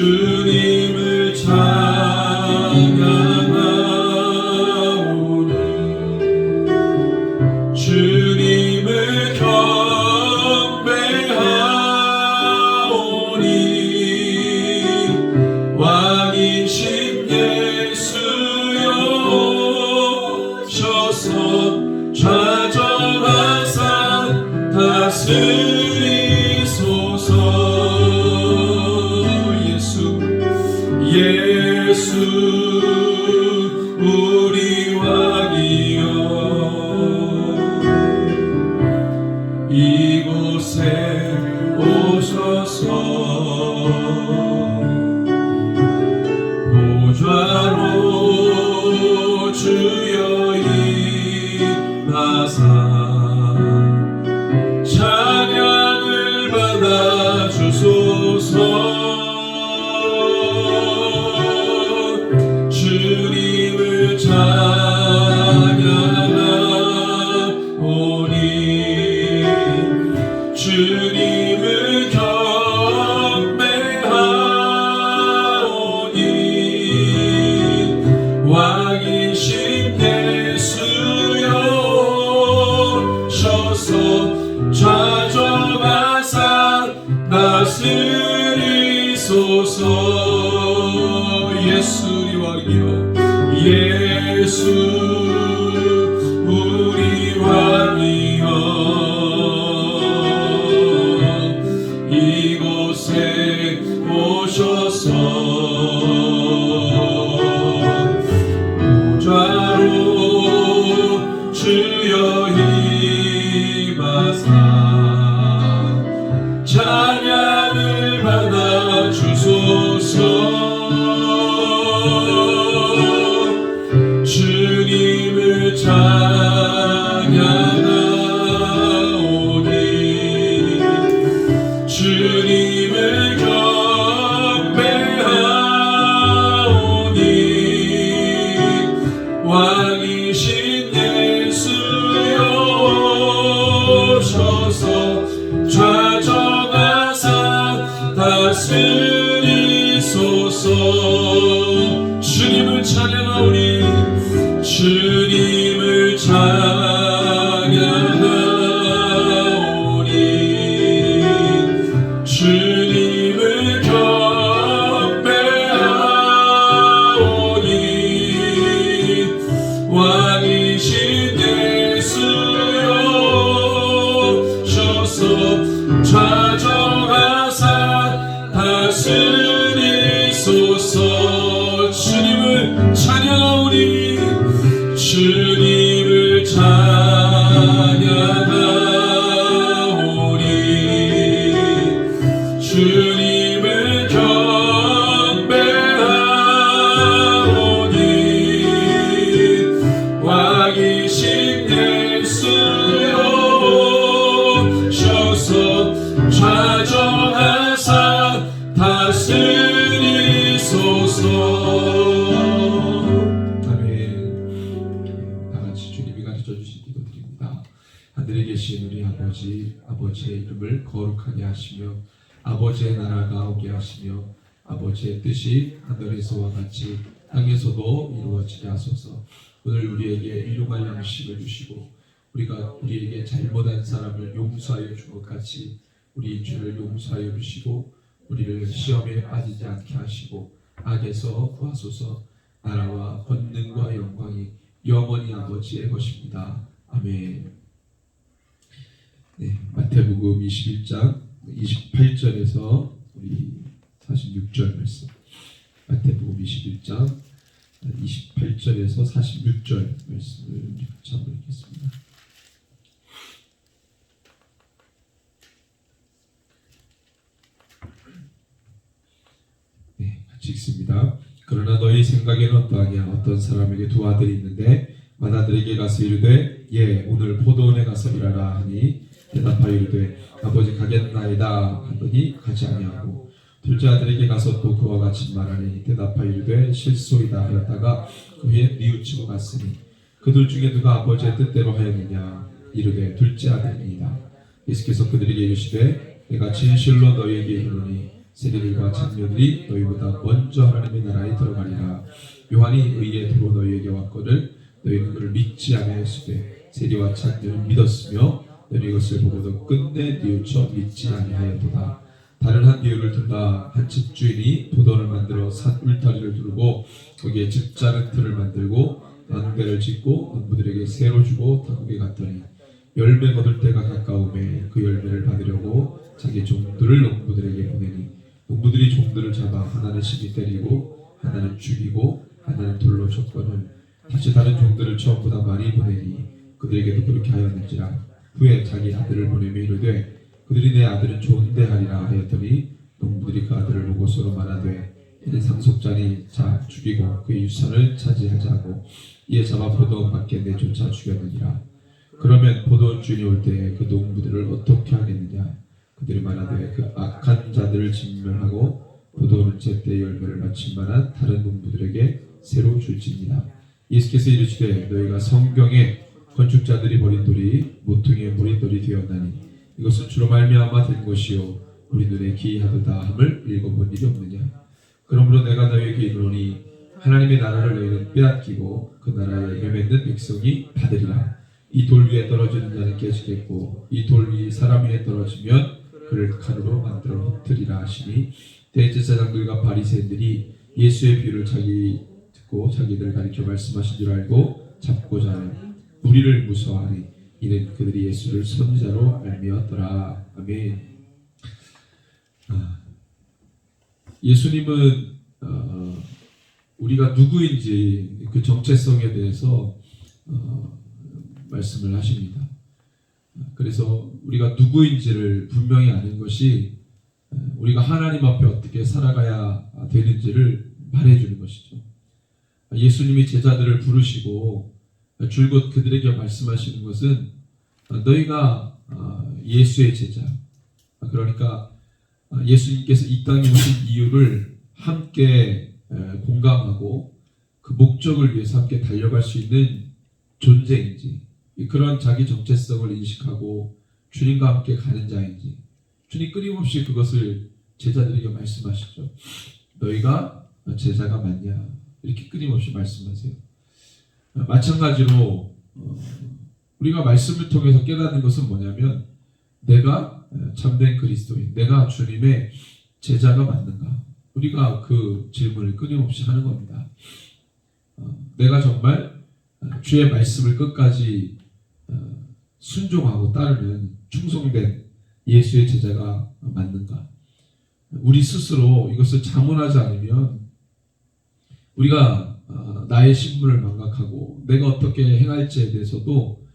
주님을 찬양하오니 주님을 경배하오니 왕이신 예수여 오셔서 좌정하사 다스리소서. 예수 우리 왕이여 이곳에 오셔서 보좌로 주여 임하사 찬양을 받아 주소서. 주님을 찬양하오니 주님을 경배하오니 왕이신 예수여 오셔서 좌정하사 다스리소서. 예수 우리 왕이여 예수 우리 왕이여 이곳에 오셔서 보좌로 주여 임하사 찬양을 받아 주소서. 주님을 찬양하오니 주님을 경배하오니 왕이신 예수여 오셔서 좌정하사 다스리소서. 주님을 찬양하오니 주님을 찬양하오니 주님을 경배하오니 왕이신 예수여 오셔서 좌정하사 다스리소서. 주님을 찬양하오니 주님을 찬양하오니 주님을 경배하오니 왕이신 예수여 오셔서 좌정하사 다스리소서. 하늘에 계신 우리 아버지, 아버지의 이름을 거룩하게 하시며 아버지의 나라가 오게 하시며 아버지의 뜻이 하늘에서와 같이 땅에서도 이루어지게 하소서. 오늘 우리에게 일용할 양식을 주시고 우리가 우리에게 잘못한 사람을 용서하여 준 것 같이 우리 죄를 용서하여 주시고 우리를 시험에 빠지지 않게 하시고 악에서 구하소서. 나라와 권능과 영광이 영원히 아버지의 것입니다. 아멘. 네, 마태복음 21장 28절에서 우리 46절 말씀. 마태복음 21장 28절에서 46절 말씀을 같이 한번 읽겠습니다. 네, 같이 읽습니다. 그러나 너희 생각에는 어떠하냐? 어떤 사람에게 두 아들이 있는데 맏아들에게 가서 이르되 예 오늘 포도원에 가서 일하라 하니 대답하여 이르되 아버지 가겠나이다 하더니 가지 아니하고 둘째 아들에게 가서 또 그와 같이 말하니 대답하여 이르되 실소이다 하였다가 그 후에 뉘우치고 갔으니 그들 중에 누가 아버지의 뜻대로 하였느냐? 이르되 둘째 아들이니이다. 예수께서 그들에게 이르시되 내가 진실로 너희에게 이르노니 세리들과 장로들이 너희보다 먼저 하나님의 나라에 들어가리라. 요한이 의의 도로 너희에게 왔거늘 너희는 그를 믿지 아니하였으되 세리와 장로는 믿었으며 너희 이것을 보고도 끝내 뉘우쳐 믿지 아니하였도다. 다른 한 비유를 든다. 한 집주인이 도don을 만들어 산 울타리를 두르고 거기에 집자는 틀을 만들고 낭대를 짓고 농부들에게 새로 주고 타국에 갔더니 열매 거둘 때가 가까우매 그 열매를 받으려고 자기 종들을 농부들에게 보내니 농부들이 종들을 잡아 하나는 심히 때리고 하나는 죽이고 하나는 돌로 쳤거늘 다시 다른 종들을 처음보다 많이 보내니 그들에게도 그렇게 하였는지라. 후에 자기 아들을 보내며 이르되 그들이 내 아들은 좋은데 하리라 하였더니 농부들이 그 아들을 보고 서로 말하되 이는 상속자니 자 죽이고 그의 유산을 차지하자고 이에 잡아 포도원 밖에 내쫓아 죽였느니라. 그러면 포도원 주인이 올 때에 그 농부들을 어떻게 하겠느냐. 그들이 말하되 그 악한 자들을 진멸하고 포도원은 제때 열매를 맺힌 만한 다른 농부들에게 새로 줄지니라. 예수께서 이르시되 너희가 성경에 건축자들이 버린 돌이 모퉁이의 버린 돌이 되었나니 이것은 주로 말미암아 된 것이요 우리 눈에 기이하도다 함을 읽어본 일이 없느냐. 그러므로 내가 너희에게 이르노니 하나님의 나라를 너희는 빼앗기고 그 나라에 헤매는 백성이 받으리라. 이 돌 위에 떨어지는 자는 깨지겠고 이 돌 위 사람 위에 떨어지면 그를 칼으로 만들어 흩으리라 하시니 대제사장들과 바리새인들이 예수의 비유를 듣고 자기들 가리켜 말씀하신 줄 알고 잡고자 하여 우리를 무서워하니 이는 그들이 예수를 선지자로 알미었더라. 아멘. 예수님은 우리가 누구인지 그 정체성에 대해서 말씀을 하십니다. 그래서 우리가 누구인지를 분명히 아는 것이 우리가 하나님 앞에 어떻게 살아가야 되는지를 말해주는 것이죠. 예수님이 제자들을 부르시고 줄곧 그들에게 말씀하시는 것은 너희가 예수의 제자, 그러니까 예수님께서 이 땅에 오신 이유를 함께 공감하고 그 목적을 위해서 함께 달려갈 수 있는 존재인지, 그런 자기 정체성을 인식하고 주님과 함께 가는 자인지, 주님 끊임없이 그것을 제자들에게 말씀하시죠. 너희가 제자가 맞냐, 이렇게 끊임없이 말씀하세요. 마찬가지로 우리가 말씀을 통해서 깨닫는 것은 뭐냐면 내가 참된 그리스도인, 내가 주님의 제자가 맞는가? 우리가 그 질문을 끊임없이 하는 겁니다. 내가 정말 주의 말씀을 끝까지 순종하고 따르는 충성된 예수의 제자가 맞는가? 우리 스스로 이것을 자문하지 않으면 우리가 나의 신분을 망각하고 내가 어떻게 행할지에 대해서도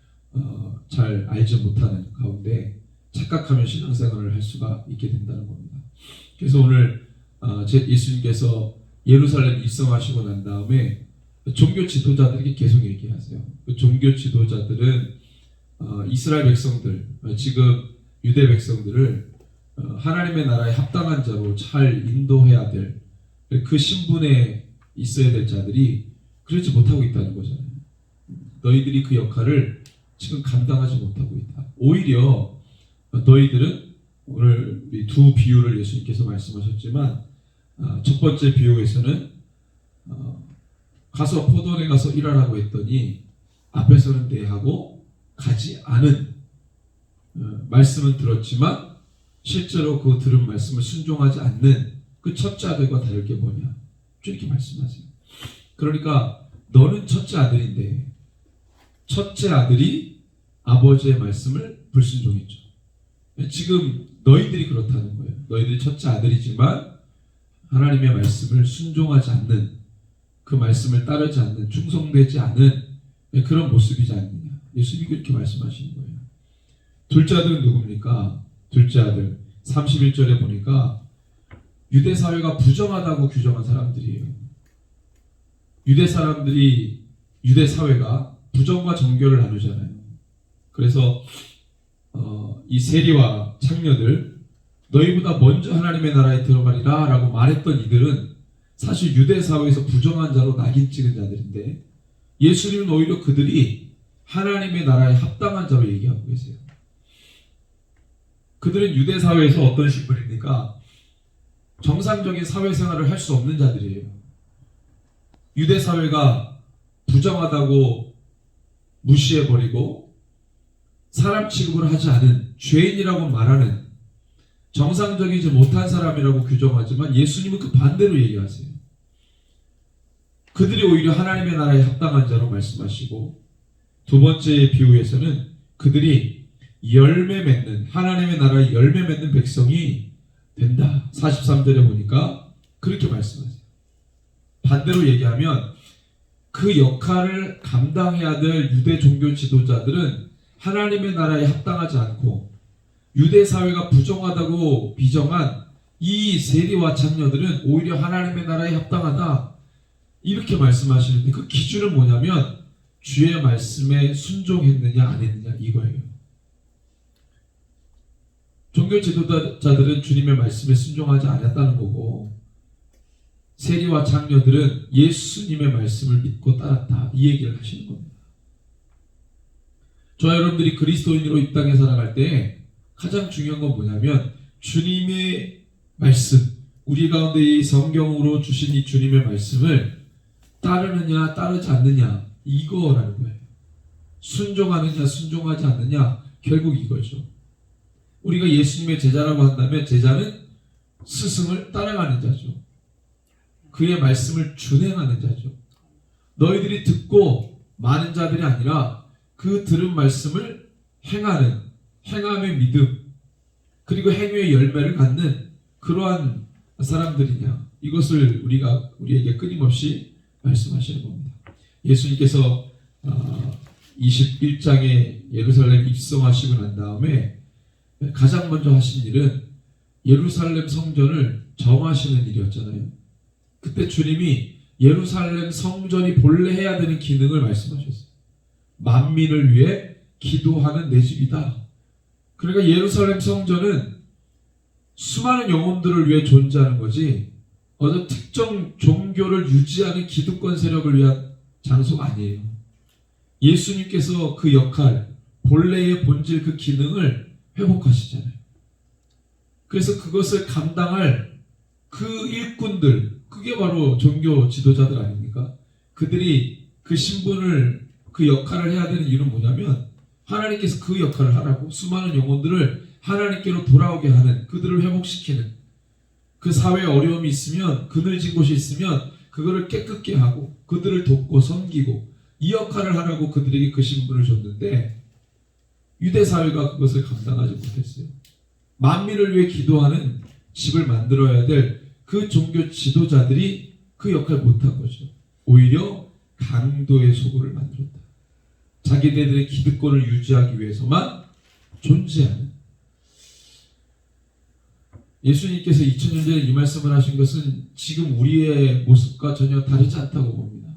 잘 알지 못하는 가운데 착각하며 신앙생활을 할 수가 있게 된다는 겁니다. 그래서 오늘 예수님께서 예루살렘 입성하시고 난 다음에 종교 지도자들에게 계속 얘기하세요. 그 종교 지도자들은 이스라엘 백성들, 지금 유대 백성들을 하나님의 나라에 합당한 자로 잘 인도해야 될 그 신분에 있어야 될 자들이 그러지 못하고 있다는 거잖아요. 너희들이 그 역할을 지금 감당하지 못하고 있다. 오히려 너희들은 오늘 우리 두 비유를 예수님께서 말씀하셨지만 첫 번째 비유에서는 가서 포도원에 가서 일하라고 했더니 앞에서는 대하고 가지 않은, 말씀은 들었지만 실제로 그 들은 말씀을 순종하지 않는 그 첫째 아들과 다를 게 뭐냐, 이렇게 말씀하세요. 그러니까 너는 첫째 아들인데 첫째 아들이 아버지의 말씀을 불순종했죠. 지금 너희들이 그렇다는 거예요. 너희들이 첫째 아들이지만 하나님의 말씀을 순종하지 않는, 그 말씀을 따르지 않는, 충성되지 않은 그런 모습이지 않느냐. 예수님이 그렇게 말씀하시는 거예요. 둘째 아들은 누굽니까? 둘째 아들 31절에 보니까 유대 사회가 부정하다고 규정한 사람들이에요. 유대 사람들이, 유대 사회가 부정과 정교를 나누잖아요. 그래서 이 세리와 창녀들, 너희보다 먼저 하나님의 나라에 들어가리라 라고 말했던 이들은 사실 유대 사회에서 부정한 자로 낙인 찍은 자들인데 예수님은 오히려 그들이 하나님의 나라에 합당한 자로 얘기하고 계세요. 그들은 유대 사회에서 어떤 신분입니까? 정상적인 사회생활을 할 수 없는 자들이에요. 유대 사회가 부정하다고 무시해버리고 사람 취급을 하지 않은 죄인이라고 말하는 정상적이지 못한 사람이라고 규정하지만 예수님은 그 반대로 얘기하세요. 그들이 오히려 하나님의 나라에 합당한 자로 말씀하시고, 두 번째 비유에서는 그들이 열매 맺는, 하나님의 나라에 열매 맺는 백성이 된다. 43절에 보니까 그렇게 말씀하세요. 반대로 얘기하면 그 역할을 감당해야 될 유대 종교 지도자들은 하나님의 나라에 합당하지 않고 유대 사회가 부정하다고 비정한 이 세리와 장녀들은 오히려 하나님의 나라에 합당하다, 이렇게 말씀하시는데, 그 기준은 뭐냐면 주의 말씀에 순종했느냐 안 했느냐 이거예요. 종교 지도자들은 주님의 말씀에 순종하지 않았다는 거고, 세리와 장녀들은 예수님의 말씀을 믿고 따랐다, 이 얘기를 하시는 겁니다. 저와 여러분들이 그리스도인으로 이 땅에 살아갈 때 가장 중요한 건 뭐냐면 주님의 말씀, 우리 가운데 이 성경으로 주신 이 주님의 말씀을 따르느냐 따르지 않느냐 이거라는 거예요. 순종하느냐 순종하지 않느냐, 결국 이거죠. 우리가 예수님의 제자라고 한다면 제자는 스승을 따라가는 자죠. 그의 말씀을 준행하는 자죠. 너희들이 듣고 많은 자들이 아니라 그 들은 말씀을 행하는, 행함의 믿음, 그리고 행위의 열매를 갖는 그러한 사람들이냐, 이것을 우리에게 끊임없이 말씀하시는 겁니다. 예수님께서 21장에 예루살렘 입성하시고 난 다음에 가장 먼저 하신 일은 예루살렘 성전을 정하시는 일이었잖아요. 그때 주님이 예루살렘 성전이 본래 해야 되는 기능을 말씀하셨어요. 만민을 위해 기도하는 내 집이다. 그러니까 예루살렘 성전은 수많은 영혼들을 위해 존재하는 거지 어떤 특정 종교를 유지하는 기득권 세력을 위한 장소가 아니에요. 예수님께서 그 역할, 본래의 본질, 그 기능을 회복하시잖아요. 그래서 그것을 감당할 그 일꾼들, 그게 바로 종교 지도자들 아닙니까? 그들이 그 신분을, 그 역할을 해야 되는 이유는 뭐냐면 하나님께서 그 역할을 하라고, 수많은 영혼들을 하나님께로 돌아오게 하는, 그들을 회복시키는, 그 사회에 어려움이 있으면, 그늘진 곳이 있으면 그거를 깨끗게 하고 그들을 돕고 섬기고 이 역할을 하라고 그들에게 그 신분을 줬는데 유대 사회가 그것을 감당하지 못했어요. 만민을 위해 기도하는 집을 만들어야 될 그 종교 지도자들이 그 역할을 못한 거죠. 오히려 강도의 소굴을 만들었다. 자기네들의 기득권을 유지하기 위해서만 존재하는. 예수님께서 2000년 전에 이 말씀을 하신 것은 지금 우리의 모습과 전혀 다르지 않다고 봅니다.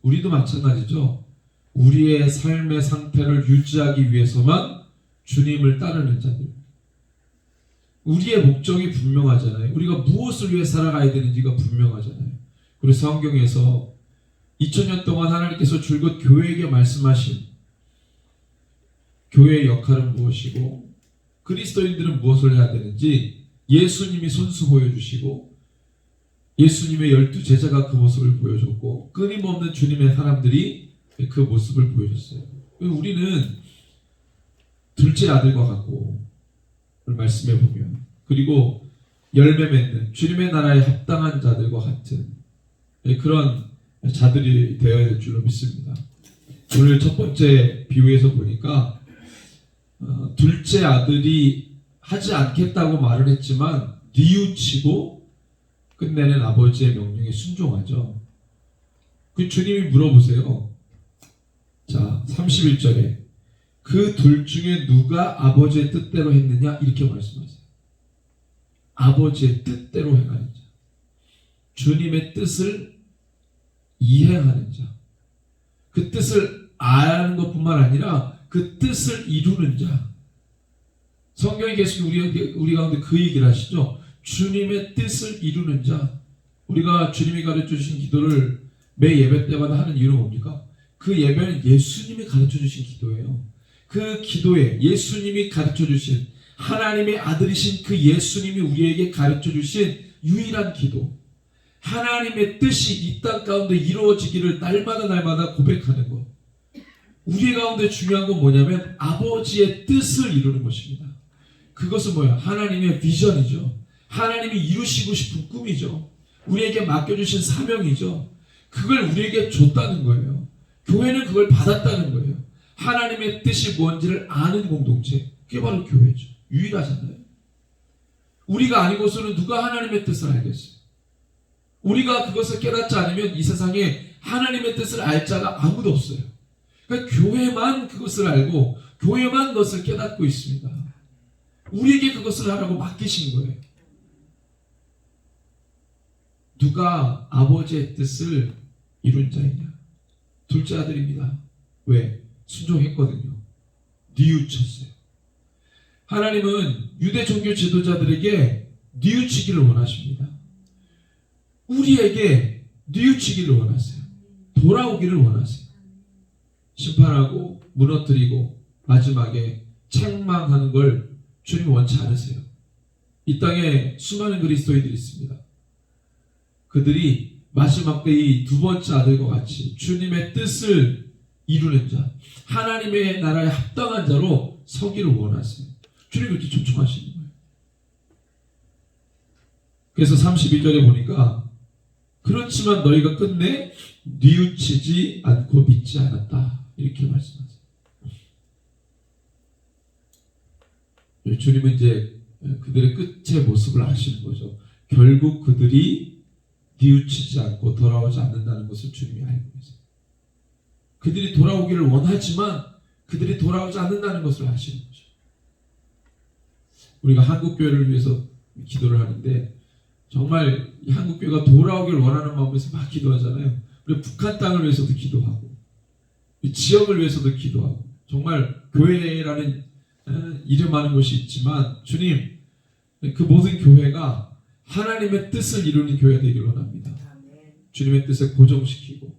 우리도 마찬가지죠. 우리의 삶의 상태를 유지하기 위해서만 주님을 따르는 자들. 우리의 목적이 분명하잖아요. 우리가 무엇을 위해 살아가야 되는지가 분명하잖아요. 그리고 성경에서 2000년 동안 하나님께서 줄곧 교회에게 말씀하신 교회의 역할은 무엇이고 그리스도인들은 무엇을 해야 되는지 예수님이 손수 보여주시고 예수님의 12제자가 그 모습을 보여줬고 끊임없는 주님의 사람들이 그 모습을 보여줬어요. 우리는 둘째 아들과 같고 말씀해 보면, 그리고 열매 맺는 주님의 나라에 합당한 자들과 같은 그런 자들이 되어야 될 줄로 믿습니다. 오늘 첫 번째 비유에서 보니까 둘째 아들이 하지 않겠다고 말을 했지만 뉘우치고 끝내는 아버지의 명령에 순종하죠. 그 주님이 물어보세요. 자, 31절에 그 둘 중에 누가 아버지의 뜻대로 했느냐 이렇게 말씀하세요. 아버지의 뜻대로 행하는 자, 주님의 뜻을 이행하는 자, 그 뜻을 아는 것뿐만 아니라 그 뜻을 이루는 자. 성경에 계신 우리 가운데 그 얘기를 하시죠. 주님의 뜻을 이루는 자. 우리가 주님이 가르쳐주신 기도를 매 예배 때마다 하는 이유는 뭡니까? 그 예배는 예수님이 가르쳐주신 기도예요. 그 기도에 예수님이 가르쳐주신, 하나님의 아들이신 그 예수님이 우리에게 가르쳐주신 유일한 기도, 하나님의 뜻이 이 땅 가운데 이루어지기를 날마다 고백하는 것. 우리 가운데 중요한 건 뭐냐면 아버지의 뜻을 이루는 것입니다. 그것은 뭐야? 하나님의 비전이죠. 하나님이 이루시고 싶은 꿈이죠. 우리에게 맡겨주신 사명이죠. 그걸 우리에게 줬다는 거예요. 교회는 그걸 받았다는 거예요. 하나님의 뜻이 뭔지를 아는 공동체, 그게 바로 교회죠. 유일하잖아요. 우리가 아니고서는 누가 하나님의 뜻을 알겠어요? 우리가 그것을 깨닫지 않으면 이 세상에 하나님의 뜻을 알 자가 아무도 없어요. 그러니까 교회만 그것을 알고 교회만 그것을 깨닫고 있습니다. 우리에게 그것을 하라고 맡기신 거예요. 누가 아버지의 뜻을 이룬 자이냐? 둘째 아들입니다. 왜? 순종했거든요. 뉘우쳤어요. 하나님은 유대 종교 지도자들에게 뉘우치기를 원하십니다. 우리에게 뉘우치기를 원하세요. 돌아오기를 원하세요. 심판하고 무너뜨리고 마지막에 책망하는 걸 주님 원치 않으세요. 이 땅에 수많은 그리스도인들이 있습니다. 그들이 마지막 때 이 두 번째 아들과 같이 주님의 뜻을 이루는 자, 하나님의 나라에 합당한 자로 서기를 원하세요. 주님 그렇게 초청하시는 거예요. 그래서 32절에 보니까 그렇지만 너희가 끝내 뉘우치지 않고 믿지 않았다. 이렇게 말씀하세요. 주님은 이제 그들의 끝의 모습을 아시는 거죠. 결국 그들이 뉘우치지 않고 돌아오지 않는다는 것을 주님이 알고 계세요. 그들이 돌아오기를 원하지만 그들이 돌아오지 않는다는 것을 아시는 거죠. 우리가 한국교회를 위해서 기도를 하는데 정말 한국교회가 돌아오기를 원하는 마음에서 막 기도하잖아요. 우리 북한 땅을 위해서도 기도하고 이 지역을 위해서도 기도하고 정말 교회라는 이름하는 것이 있지만 주님 그 모든 교회가 하나님의 뜻을 이루는 교회가 되기를 원합니다. 주님의 뜻을 고정시키고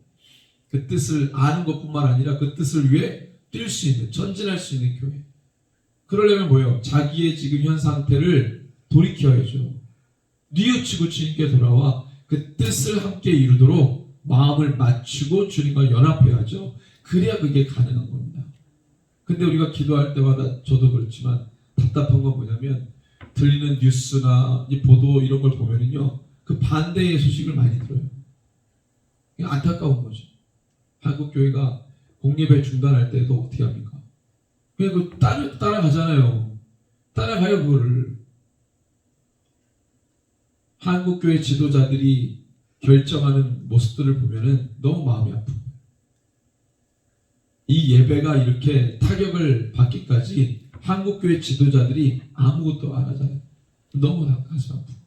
그 뜻을 아는 것뿐만 아니라 그 뜻을 위해 뛸 수 있는, 전진할 수 있는 교회. 그러려면 뭐예요? 자기의 지금 현 상태를 돌이켜야죠. 뉘우치고 주님께 돌아와 그 뜻을 함께 이루도록 마음을 맞추고 주님과 연합해야죠. 그래야 그게 가능한 겁니다. 근데 우리가 기도할 때마다 저도 그렇지만 답답한 건 뭐냐면 들리는 뉴스나 이 보도 이런 걸 보면은요 그 반대의 소식을 많이 들어요. 안타까운 거죠. 한국 교회가 공예배 중단할 때도 어떻게 합니까? 그냥 그 따라가잖아요. 따라가요 그거를. 한국 교회 지도자들이 결정하는 모습들을 보면은 너무 마음이 아프고 이 예배가 이렇게 타격을 받기까지 한국 교회 지도자들이 아무것도 안 하잖아요. 너무 가슴 아프고.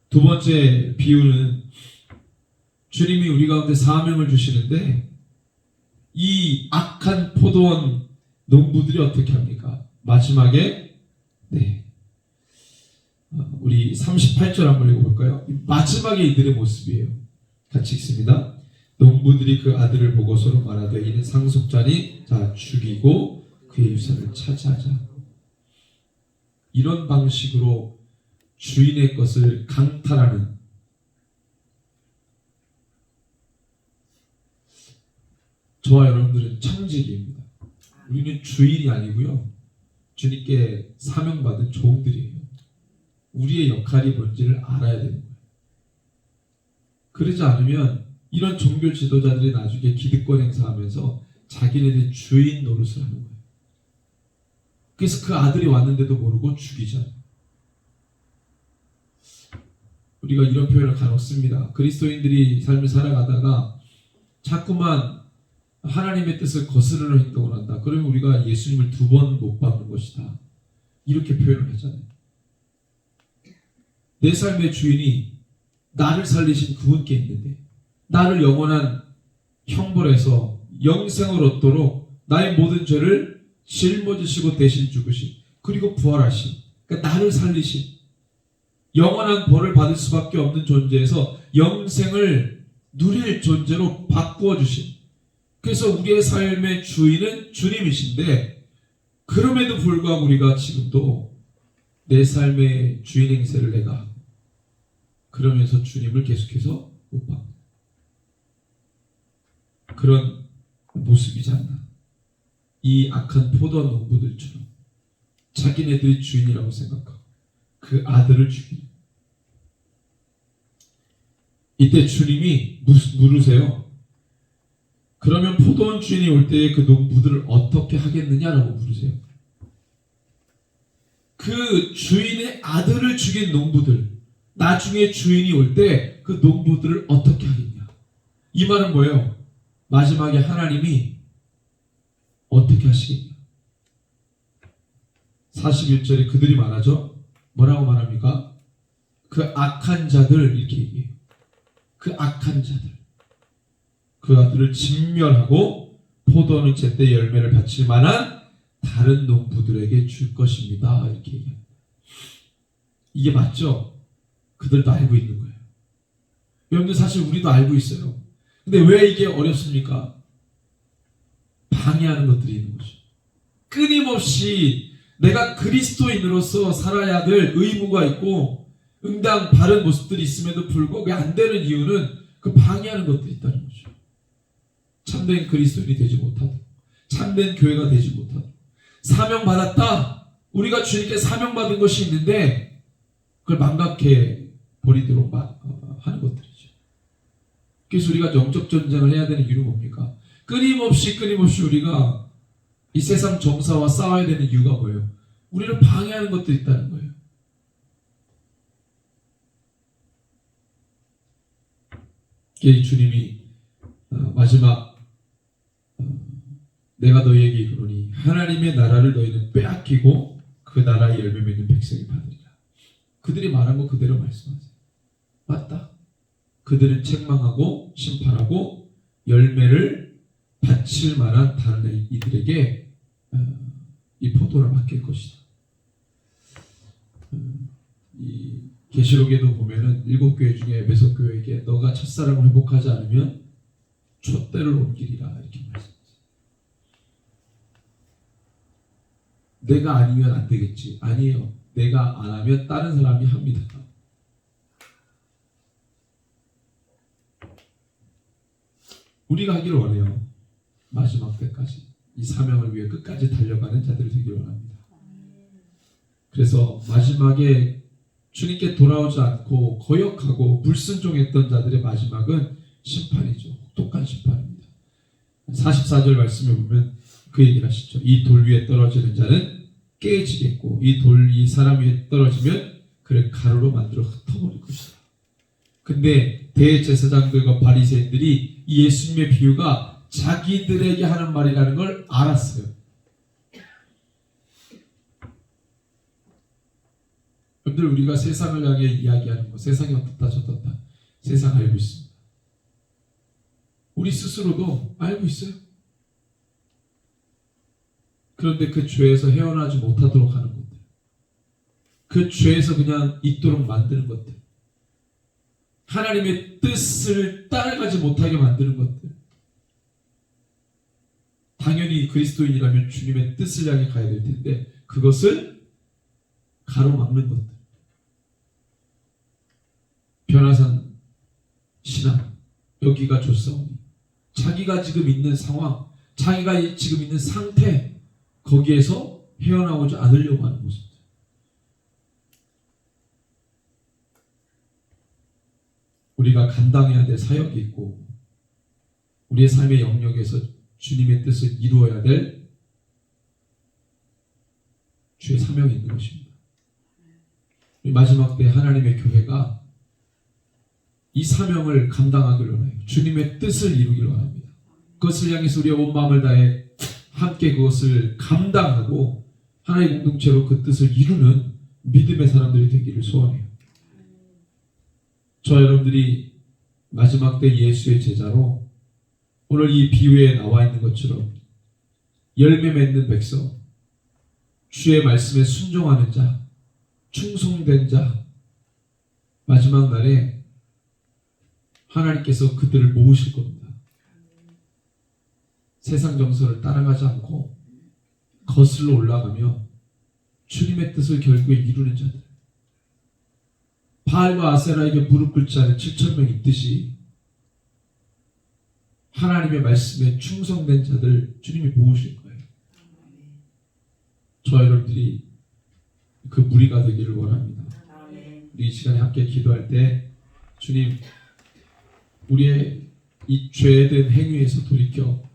두 번째 비유는 주님이 우리 가운데 사명을 주시는데 이 악한 포도원 농부들이 어떻게 합니까? 마지막에 우리 38절 한번 읽어볼까요? 마지막에 이들의 모습이에요. 같이 읽습니다. 농부들이 그 아들을 보고 서로 말하되 이는 상속자니 자 죽이고 그의 유산을 차지하자. 이런 방식으로 주인의 것을 강탈하는 저와 여러분들은 청지기입니다. 우리는 주인이 아니고요. 주님께 사명받은 종들이에요. 우리의 역할이 뭔지를 알아야 되는 거예요. 그러지 않으면 이런 종교 지도자들이 나중에 기득권 행사하면서 자기네들 주인 노릇을 하는 거예요. 그래서 그 아들이 왔는데도 모르고 죽이잖아요. 우리가 이런 표현을 간혹 씁니다. 그리스도인들이 삶을 살아가다가 자꾸만 하나님의 뜻을 거스르는 행동을 한다. 그러면 우리가 예수님을 두 번 못 받는 것이다. 이렇게 표현을 하잖아요. 내 삶의 주인이 나를 살리신 그분께 있는데 나를 영원한 형벌에서 영생을 얻도록 나의 모든 죄를 짊어지시고 대신 죽으신 그리고 부활하신 그러니까 나를 살리신 영원한 벌을 받을 수밖에 없는 존재에서 영생을 누릴 존재로 바꾸어 주신 그래서 우리의 삶의 주인은 주님이신데 그럼에도 불구하고 우리가 지금도 내 삶의 주인 행세를 내가 하고 그러면서 주님을 계속해서 못 받고 그런 모습이지 않나. 이 악한 포도원 농부들처럼 자기네들이 주인이라고 생각하고 그 아들을 죽이는. 이때 주님이 물으세요. 그러면 포도원 주인이 올 때에 그 농부들을 어떻게 하겠느냐라고 물으세요. 그 주인의 아들을 죽인 농부들, 나중에 주인이 올 때 그 농부들을 어떻게 하겠냐. 이 말은 뭐예요? 마지막에 하나님이 어떻게 하시겠냐. 41절에 그들이 말하죠. 뭐라고 말합니까? 그 악한 자들, 이렇게 얘기해요. 그 악한 자들, 그 아들을 진멸하고 포도원은 제때 열매를 바칠 만한 다른 농부들에게 줄 것입니다. 이렇게 얘기합니다. 이게 맞죠? 그들도 알고 있는 거예요. 여러분들 사실 우리도 알고 있어요. 근데 왜 이게 어렵습니까? 방해하는 것들이 있는 거죠. 끊임없이 내가 그리스도인으로서 살아야 될 의무가 있고 응당 바른 모습들이 있음에도 불구하고 왜 안 되는 이유는 그 방해하는 것들이 있다는 거죠. 참된 그리스도인이 되지 못하고 참된 교회가 되지 못하고 사명 받았다. 우리가 주님께 사명 받은 것이 있는데 그걸 망각해 버리도록 하는 것들이죠. 그래서 우리가 영적 전쟁을 해야 되는 이유는 뭡니까? 끊임없이 우리가 이 세상 정사와 싸워야 되는 이유가 뭐예요? 우리를 방해하는 것들이 있다는 거예요. 주님이 마지막 내가 너희에게 이르노니 하나님의 나라를 너희는 빼앗기고 그 나라의 열매 맺는 백성이 받으리라. 그들이 말한 거 그대로 말씀하세요. 맞다. 그들은 책망하고 심판하고 열매를 바칠 만한 다른 이들에게 이 포도를 맡길 것이다. 이 계시록에도 보면은 7교회 중에 에베소 교회에게 너가 첫사랑을 회복하지 않으면 촛대를 옮기리라 이렇게 말씀하세요. 내가 아니면 안 되겠지. 아니에요. 내가 안 하면 다른 사람이 합니다. 우리가 하기를 원해요. 마지막 때까지 이 사명을 위해 끝까지 달려가는 자들이 되기를 원합니다. 그래서 마지막에 주님께 돌아오지 않고 거역하고 불순종했던 자들의 마지막은 심판이죠. 혹독한 심판입니다. 44절 말씀에 보면 그 얘기를 하시죠. 이 돌 위에 떨어지는 자는 깨지겠고 이 사람 위에 떨어지면 그를 가루로 만들어 흩어버릴 것이다. 근데 대제사장들과 바리새인들이 이 예수님의 비유가 자기들에게 하는 말이라는 걸 알았어요. 여러분들 우리가 세상을 향해 이야기하는 거 세상이 어떻다 저떻다 세상 알고 있습니다. 우리 스스로도 알고 있어요. 그런데 그 죄에서 헤어나지 못하도록 하는 것들, 그 죄에서 그냥 있도록 만드는 것들, 하나님의 뜻을 따라가지 못하게 만드는 것들, 당연히 그리스도인이라면 주님의 뜻을 향해 가야 될 텐데 그것을 가로막는 것들, 변화산 신앙, 여기가 좋사오니 자기가 지금 있는 상황, 자기가 지금 있는 상태, 거기에서 헤어나오지 않으려고 하는 모습들. 우리가 감당해야 될 사역이 있고 우리의 삶의 영역에서 주님의 뜻을 이루어야 될 주의 사명이 있는 것입니다. 마지막 때 하나님의 교회가 이 사명을 감당하기를 원해요. 주님의 뜻을 이루기를 원합니다. 그것을 향해서 우리의 온 마음을 다해 함께 그것을 감당하고 하나의 공동체로 그 뜻을 이루는 믿음의 사람들이 되기를 소원해요. 저 여러분들이 마지막 때 예수의 제자로 오늘 이 비유에 나와 있는 것처럼 열매 맺는 백성, 주의 말씀에 순종하는 자, 충성된 자, 마지막 날에 하나님께서 그들을 모으실 겁니다. 세상 정서를 따라가지 않고 거슬러 올라가며 주님의 뜻을 결국에 이루는 자들, 바알과 아세라에게 무릎 꿇지 않은 7,000명 있듯이 하나님의 말씀에 충성된 자들 주님이 모으실 거예요. 저와 여러분들이 그 무리가 되기를 원합니다. 우리 이 시간에 함께 기도할 때 주님, 우리의 이 죄된 행위에서 돌이켜